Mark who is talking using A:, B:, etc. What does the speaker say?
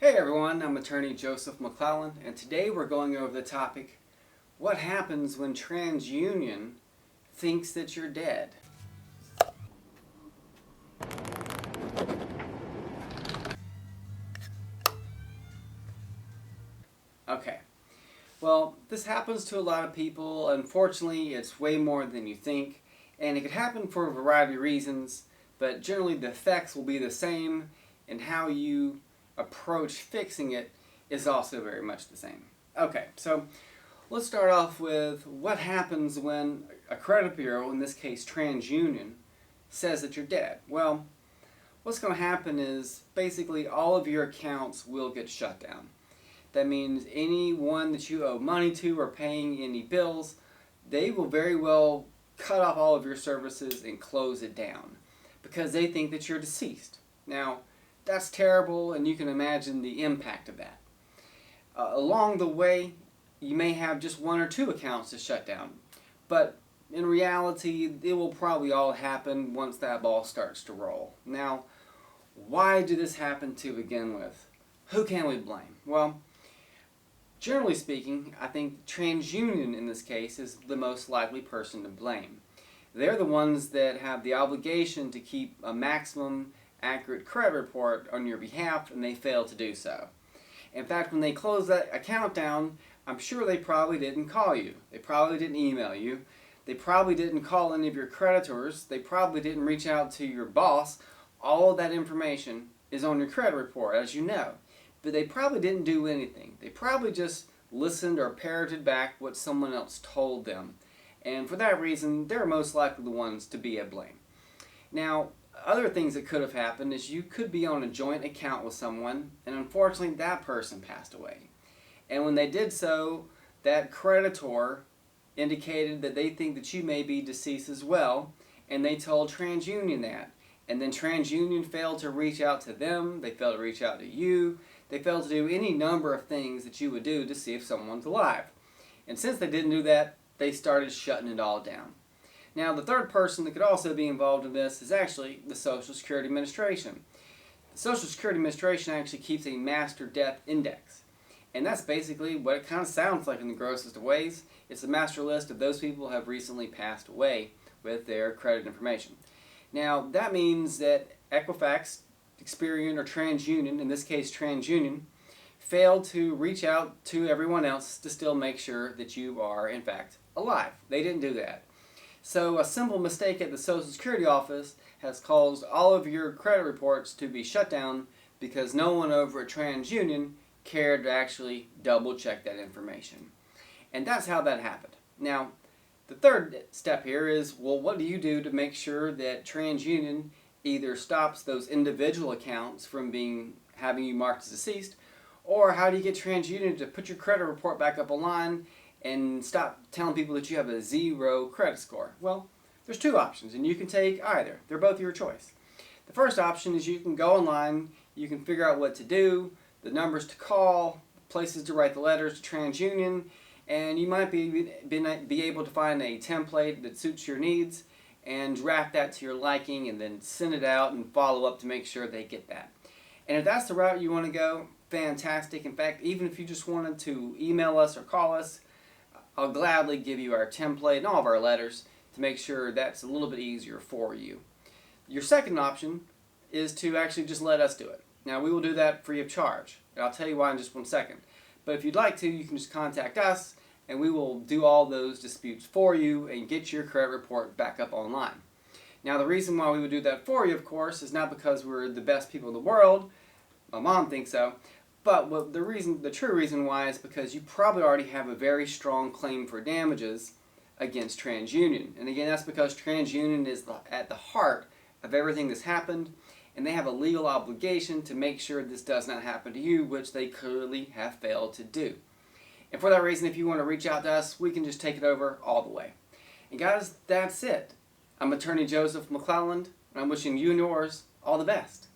A: Hey everyone, I'm attorney Joseph McClellan, and today we're going over the topic, what happens when TransUnion thinks that you're dead? Okay, well, this happens to a lot of people. Unfortunately, it's way more than you think, and it could happen for a variety of reasons, but generally the effects will be the same, and how you approach fixing it is also very much the same. Okay, so let's start off with what happens when a credit bureau, in this case TransUnion, says that you're dead. Well, what's going to happen is basically all of your accounts will get shut down. That means anyone that you owe money to or paying any bills, they will very well cut off all of your services and close it down because they think that you're deceased. Now, that's terrible, and you can imagine the impact of that. Along the way, you may have just one or two accounts to shut down, but in reality, it will probably all happen once that ball starts to roll. Now, why did this happen to begin with? Who can we blame? Well, generally speaking, I think TransUnion in this case is the most likely person to blame. They're the ones that have the obligation to keep a maximum accurate credit report on your behalf, and they fail to do so. In fact, when they closed that account down, I'm sure they probably didn't call you. They probably didn't email you. They probably didn't call any of your creditors. They probably didn't reach out to your boss. All of that information is on your credit report, as you know. But they probably didn't do anything. They probably just listened or parroted back what someone else told them. And for that reason, they're most likely the ones to be at blame. Now, other things that could have happened is you could be on a joint account with someone, and unfortunately that person passed away. And when they did so, that creditor indicated that they think that you may be deceased as well, and they told TransUnion that. And then TransUnion failed to reach out to them, they failed to reach out to you, they failed to do any number of things that you would do to see if someone's alive. And since they didn't do that, they started shutting it all down. Now, the third person that could also be involved in this is actually the Social Security Administration. The Social Security Administration actually keeps a master death index. And that's basically what it kind of sounds like in the grossest of ways. It's a master list of those people who have recently passed away with their credit information. Now, that means that Equifax, Experian, or TransUnion, in this case TransUnion, failed to reach out to everyone else to still make sure that you are, in fact, alive. They didn't do that. So a simple mistake at the Social Security office has caused all of your credit reports to be shut down because no one over at TransUnion cared to actually double check that information. And that's how that happened. Now, the third step here is, well, what do you do to make sure that TransUnion either stops those individual accounts from having you marked as deceased, or how do you get TransUnion to put your credit report back up online and stop telling people that you have a 0 credit score? Well, there's two options, and you can take either. They're both your choice. The first option is you can go online, you can figure out what to do, the numbers to call, places to write the letters to TransUnion, and you might be able to find a template that suits your needs and draft that to your liking and then send it out and follow up to make sure they get that. And if that's the route you want to go, fantastic. In fact, even if you just wanted to email us or call us, I'll gladly give you our template and all of our letters to make sure that's a little bit easier for you. Your second option is to actually just let us do it. Now, we will do that free of charge, and I'll tell you why in just one second. But if you'd like to, you can just contact us, and we will do all those disputes for you and get your credit report back up online. Now, the reason why we would do that for you, of course, is not because we're the best people in the world. My mom thinks so. But the true reason why is because you probably already have a very strong claim for damages against TransUnion. And again, that's because TransUnion is at the heart of everything that's happened, and they have a legal obligation to make sure this does not happen to you, which they clearly have failed to do. And for that reason, if you want to reach out to us, we can just take it over all the way. And guys, that's it. I'm attorney Joseph McClelland, and I'm wishing you and yours all the best.